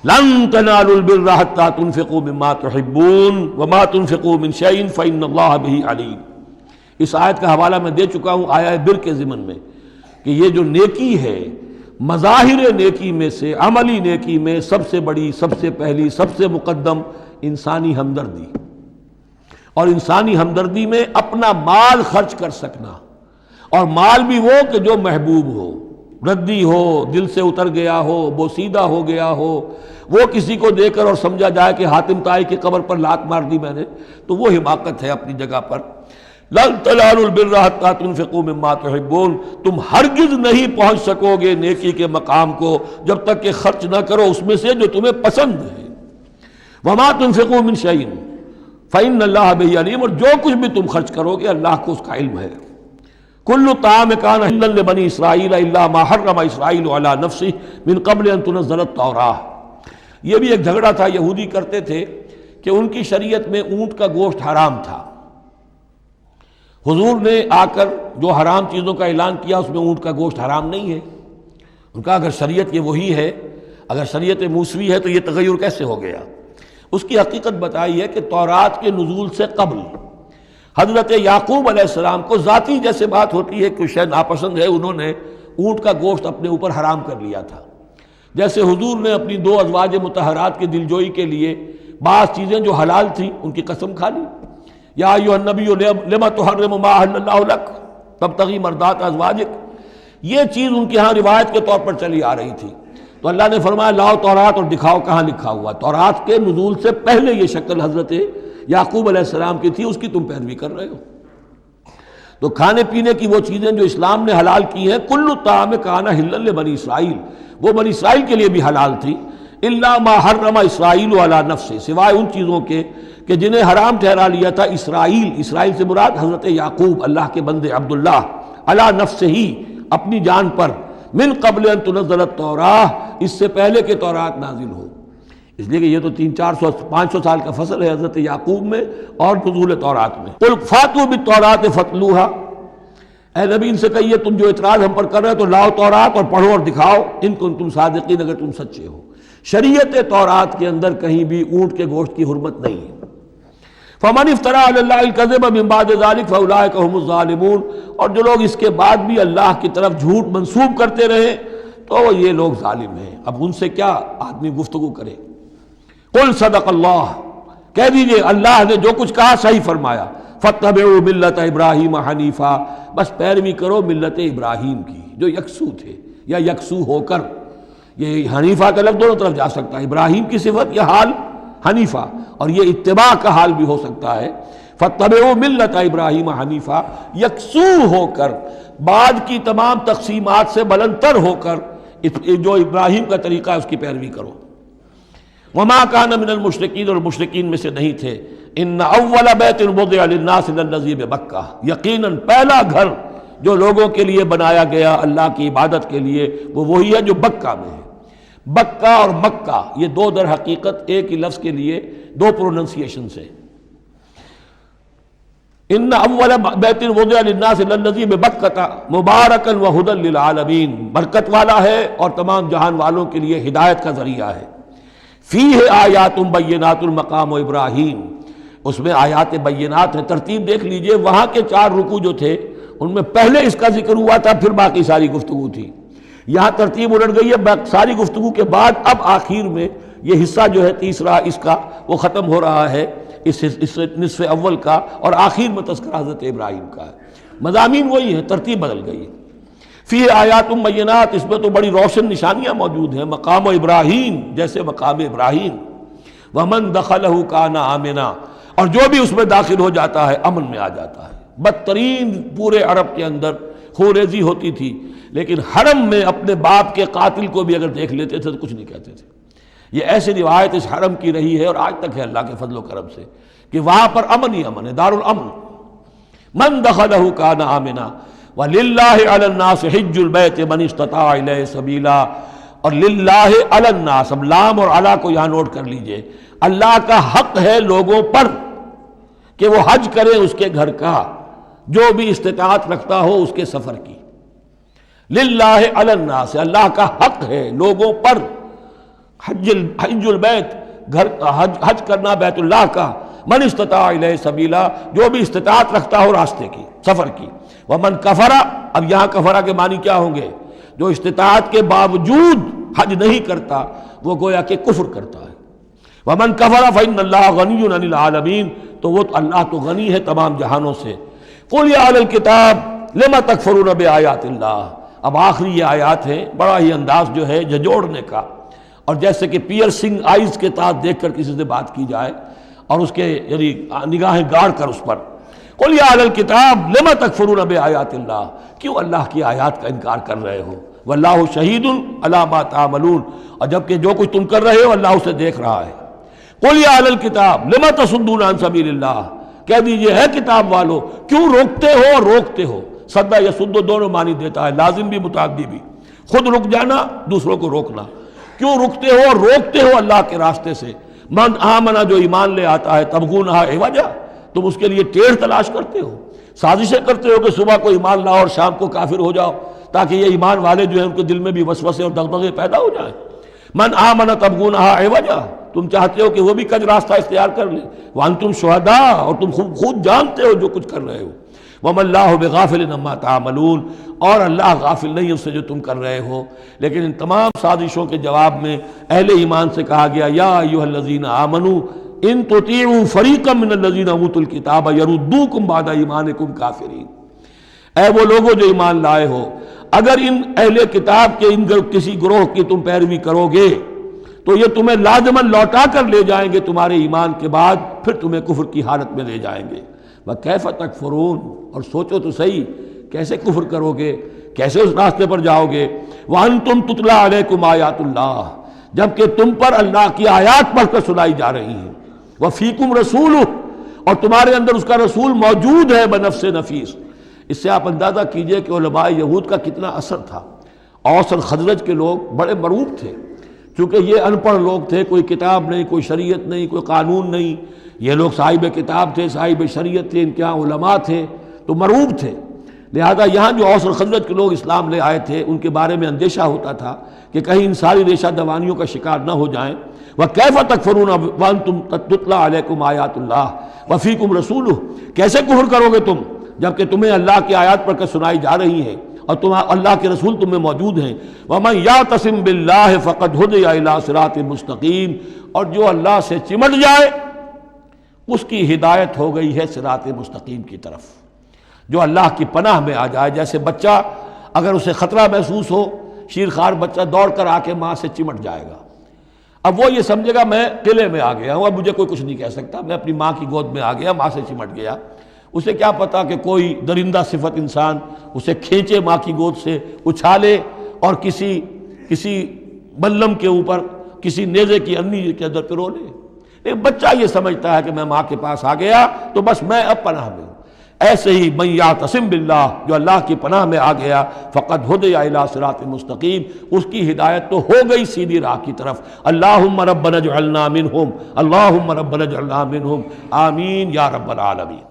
لن تنالوا البر حتى تنفقوا مما تحبون وما تنفقوا من شيء فإن الله به عليم۔ اس آیت کا حوالہ میں دے چکا ہوں آیہ بر کے ضمن میں کہ یہ جو نیکی ہے، مظاہر نیکی میں سے، عملی نیکی میں سب سے بڑی، سب سے پہلی، سب سے مقدم انسانی ہمدردی، اور انسانی ہمدردی میں اپنا مال خرچ کر سکنا، اور مال بھی وہ کہ جو محبوب ہو، ردی ہو، دل سے اتر گیا ہو، بوسیدہ ہو گیا ہو، وہ کسی کو دے کر اور سمجھا جائے کہ حاتم طائی کی قبر پر لات مار دی میں نے، تو وہ حماقت ہے اپنی جگہ پر۔ لن تنالوا البر حتى تنفقوا مما تحبون، تم ہرگز نہیں پہنچ سکو گے نیکی کے مقام کو جب تک کہ خرچ نہ کرو اس میں سے جو تمہیں پسند ہے۔ وما تنفقوا من شيء فإن الله به عليم، اور جو کچھ بھی تم خرچ کرو گے اللہ کو اس کا علم ہے۔ كل طعام كان حلا لبني اسرائيل الا ما حرم اسرائيل على نفسه من قبل ان تنزل التوراة۔ یہ بھی ایک جھگڑا تھا، یہودی کرتے تھے کہ ان کی شریعت میں اونٹ کا گوشت حرام تھا، حضور نے آ کر جو حرام چیزوں کا اعلان کیا اس میں اونٹ کا گوشت حرام نہیں ہے۔ ان کا اگر شریعت یہ وہی ہے، اگر شریعت موسوی ہے تو یہ تغیر کیسے ہو گیا؟ اس کی حقیقت بتائی ہے کہ تورات کے نزول سے قبل حضرت یعقوب علیہ السلام کو ذاتی جیسے بات ہوتی ہے کہ شاید ناپسند ہے، انہوں نے اونٹ کا گوشت اپنے اوپر حرام کر لیا تھا۔ جیسے حضور نے اپنی 2 ازواج مطہرات کی دلجوئی کے لیے بعض چیزیں جو حلال تھیں ان کی قسم کھا لی، یا ایھا النبی لما تحرم ما احل اللہ لک تبتغی مرضات ازواجک، یہ چیز ان کے ہاں روایت کے طور پر چلی آ رہی تھی۔ تو اللہ نے فرمایا لاؤ تورات اور دکھاؤ کہاں لکھا ہوا۔ تورات کے نزول سے پہلے یہ شکل حضرت یعقوب علیہ السلام کی تھی، اس کی تم پیروی کر رہے ہو۔ تو کھانے پینے کی وہ چیزیں جو اسلام نے حلال کی ہیں، کل طعام کان حلا لبنی اسرائیل، وہ بنی اسرائیل کے لیے بھی حلال تھی، الا ما حرم اسرائیل علی نفسہ، سوائے ان چیزوں کے کہ جنہیں حرام ٹھہرا لیا تھا اسرائیل، اسرائیل سے مراد حضرت یعقوب اللہ کے بندے عبداللہ، علی نفسہ ہی، اپنی جان پر، من قبل ان تنزل التوراۃ، اس سے پہلے کہ تورات نازل ہو۔ اس لیے کہ یہ تو 300-400-500 سال کا فصل ہے حضرت یعقوب میں اور نزول تورات میں۔ قل فاتوا بالتوراۃ فاتلوها، اے نبی ان سے کہیے تم جو اعتراض ہم پر کر رہے ہو تو لاؤ تورات اور پڑھو اور دکھاؤ، ان کنتم صادقین، اگر تم سچے ہو۔ شریعت تورات کے اندر کہیں بھی اونٹ کے گوشت کی حرمت نہیں ہے۔ فمن افترى على الله الكذب من بعد ذلك فاولئك هم الظالمون، اور جو لوگ اس کے بعد بھی اللہ کی طرف جھوٹ منسوب کرتے رہے تو یہ لوگ ظالم ہیں۔ اب ان سے کیا آدمی گفتگو کرے؟ قل صدق اللہ، کہہ دیجئے اللہ نے جو کچھ کہا صحیح فرمایا۔ فاتبعوا ملت ابراہیم حنیفا، بس پیروی کرو ملت ابراہیم کی جو یکسو تھے یا یکسو ہو کر، یہ حنیفہ کا لفظ دونوں طرف جا سکتا ہے، ابراہیم کی صفت یا حال حنیفہ، اور یہ اتباع کا حال بھی ہو سکتا ہے۔ فاتبعوا ملت ابراہیم حنیفہ، یکسو ہو کر، بعد کی تمام تقسیمات سے بلندتر ہو کر جو ابراہیم کا طریقہ ہے اس کی پیروی کرو۔ وما کان من المشرکین، اور مشرکین میں سے نہیں تھے۔ ان اول بیت وضع للناس للذی بمکہ، یقیناً پہلا گھر جو لوگوں کے لیے بنایا گیا اللہ کی عبادت کے لیے وہ وہی ہے جو بکہ میں ہے۔ بکہ اور مکہ یہ دو در حقیقت ایک ہی لفظ کے لیے دو پروننسیشن سے۔ ان اول بیت وضع للناس للذی ببکہ مبارکا وہدی للعالمین، برکت والا ہے اور تمام جہان والوں کے لیے ہدایت کا ذریعہ ہے۔ فیہ آیات بینات المقام ابراہیم، اس میں آیات بینات ہیں۔ ترتیب دیکھ لیجئے، وہاں کے 4 رکوع جو تھے ان میں پہلے اس کا ذکر ہوا تھا، پھر باقی ساری گفتگو تھی۔ یہاں ترتیب الٹ گئی ہے، ساری گفتگو کے بعد اب آخر میں یہ حصہ جو ہے تیسرا اس کا وہ ختم ہو رہا ہے، اس نصف اول کا، اور آخر میں تذکرہ حضرت ابراہیم کا ہے۔ مضامین وہی ہیں، ترتیب بدل گئی ہے۔ فی آیات بینات، اس میں تو بڑی روشن نشانیاں موجود ہیں، مقام ابراہیم جیسے مقام ابراہیم۔ ومن دخلہ کان آمنا، اور جو بھی اس میں داخل ہو جاتا ہے امن میں آ جاتا ہے۔ بدترین پورے عرب کے اندر خوریزی ہوتی تھی، لیکن حرم میں اپنے باپ کے قاتل کو بھی اگر دیکھ لیتے تھے تو کچھ نہیں کہتے تھے۔ یہ ایسی روایت اس حرم کی رہی ہے اور آج تک ہے اللہ کے فضل و کرم سے کہ وہاں پر امن ہی امن ہے، دار الامن۔ من دخلہ کان آمنا وَلِلَّهِ عَلَى النَّاسِ حِجُّ الْبَيْتِ مَنِ اسْتَطَاعَ إِلَيْهِ سَبِيلًا، اور للہ علی الناس، اب لام اور علی کو یہاں نوٹ کر لیجئے، اللہ کا حق ہے لوگوں پر کہ وہ حج کریں اس کے گھر کا، جو بھی استطاعت رکھتا ہو اس کے سفر کی۔ للہ علی الناس، اللہ کا حق ہے لوگوں پر، حج البیت، گھر حج کرنا بیت اللہ کا، من استطاع الیہ سبیلا، جو بھی استطاعت رکھتا ہو راستے کی، سفر کی، ومن کفرا، اب یہاں کفرا کے معنی کیا ہوں گے؟ جو استطاعت کے باوجود حج نہیں کرتا وہ گویا کہ کفر کرتا ہے۔ ومن کفر فإن اللہ غنی عن العالمین، تو وہ اللہ تو غنی ہے تمام جہانوں سے۔ قل یا اہل الکتاب لم تکفرون بآیات اللہ، اب آخری یہ آیات ہیں، بڑا ہی انداز جو ہے جھنجھوڑنے کا، اور جیسے کہ پیئرسنگ آئیز کے ساتھ دیکھ کر کسی سے بات کی جائے اور اس کے یعنی نگاہیں گاڑ کر اس پر، قل یا اہل الکتاب لم تکفرون بآیات اللہ، کیوں اللہ کی آیات کا انکار کر رہے ہو؟ واللہ شہید علی ما تعملون، اور جبکہ جو کچھ تم کر رہے ہو اللہ اسے دیکھ رہا ہے۔ قل یا اہل الکتاب لم تصدون عن سبیل اللہ، کہہ دیجئے ہے کتاب والو کیوں روکتے ہو اور روکتے ہو؟ صدا یا سدو دونوں معنی دیتا ہے، لازم بھی متعدی بھی، خود رک جانا، دوسروں کو روکنا۔ کیوں رکتے ہو اور روکتے ہو اللہ کے راستے سے؟ من آمنا، جو ایمان لے آتا ہے، تبغونہا عوجا، تم اس کے لیے ٹیڑھ تلاش کرتے ہو، سازشیں کرتے ہو کہ صبح کو ایمان لاؤ اور شام کو کافر ہو جاؤ، تاکہ یہ ایمان والے جو ہیں ان کے دل میں بھی وسوسے اور دغدغے پیدا ہو جائیں۔ من آمن تبغونہا عوجا، تم چاہتے ہو کہ وہ بھی کج راستہ اختیار کر لے، وانتم شہداء، اور تم خود جانتے ہو جو کچھ کر رہے ہو۔ وما اللہ بغافل عما تعملون، اور اللہ غافل نہیں اس سے جو تم کر رہے ہو۔ لیکن ان تمام سازشوں کے جواب میں اہل ایمان سے کہا گیا یا ایھا الذین آمنوا ان تطیعوا فریقا من الذین اوتوا الکتاب یردوکم بعد ایمانکم کافرین، اے وہ لوگوں جو ایمان لائے ہو، اگر ان اہل کتاب کے ان کسی گروہ کی تم پیروی کرو گے تو یہ تمہیں لازماً لوٹا کر لے جائیں گے تمہارے ایمان کے بعد، پھر تمہیں کفر کی حالت میں لے جائیں گے۔ وَكَيْفَ تَكْفُرُونَ، اور سوچو تو صحیح کیسے کفر کرو گے، کیسے اس راستے پر جاؤ گے۔ وَأَنْتُمْ تُتْلَىٰ عَلَيْكُمْ آیَاتُ اللَّهِ، جبکہ تم پر اللہ کی آیات پڑھ کر سنائی جا رہی ہیں۔ وَفِيكُمْ رَسُولُهُ، اور تمہارے اندر اس کا رسول موجود ہے بنفس نفیس۔ اس سے آپ اندازہ کیجئے کہ علماء یہود کا کتنا اثر تھا۔ اوس اور خزرج کے لوگ بڑے مرعوب تھے، چونکہ یہ ان پڑھ لوگ تھے، کوئی کتاب نہیں، کوئی شریعت نہیں، کوئی قانون نہیں، یہ لوگ صاحب کتاب تھے، صاحب شریعت تھے، ان کے ہاں علماء تھے، تو مرعوب تھے۔ لہذا یہاں جو اوس اور خزرج کے لوگ اسلام لے آئے تھے ان کے بارے میں اندیشہ ہوتا تھا کہ کہیں ان ساری ریشہ دوانیوں کا شکار نہ ہو جائیں۔ وَكَيْفَ تَكْفُرُونَ وَأَنْتُمْ تُتْلَىٰ عَلَيْكُمْ آیَاتُ اللَّهِ وَفِيكُمْ رَسُولُهُ، کیسے کفر کرو گے تم جبکہ تمہیں اللہ کی آیات پڑھ کر سنائی جا رہی ہیں اور اللہ کے رسول تم میں موجود ہیں۔ وَمَن يَعْتَصِم بِاللَّهِ فَقَدْ هُدِيَ إِلَىٰ صِرَاطٍ مُسْتَقِيمٍ، اور جو اللہ سے چمٹ جائے اس کی ہدایت ہو گئی ہے صراط مستقیم کی طرف۔ جو اللہ کی پناہ میں آ جائے، جیسے بچہ اگر اسے خطرہ محسوس ہو، شیرخوار بچہ دوڑ کر آ کے ماں سے چمٹ جائے گا، اب وہ یہ سمجھے گا میں قلعے میں آ گیا ہوں، اب مجھے کوئی کچھ نہیں کہہ سکتا، میں اپنی ماں کی گود میں آ گیا، ماں سے چمٹ گیا۔ اسے کیا پتا کہ کوئی درندہ صفت انسان اسے کھینچے ماں کی گود سے، اچھالے اور کسی بلم کے اوپر کسی نیزے کی انی کے اندر پرو لے۔ ایک بچہ یہ سمجھتا ہے کہ میں ماں کے پاس آ گیا تو بس میں اب پناہ میں ہوں۔ ایسے ہی من یعتصم باللہ، جو اللہ کی پناہ میں آ گیا، فقد ہدی الی صراط مستقیم، اس کی ہدایت تو ہو گئی سیدھی راہ کی طرف۔ اللہم ربنا اجعلنا منہم، اللہم ربنا اجعلنا منہم، آمین یا رب العالمین۔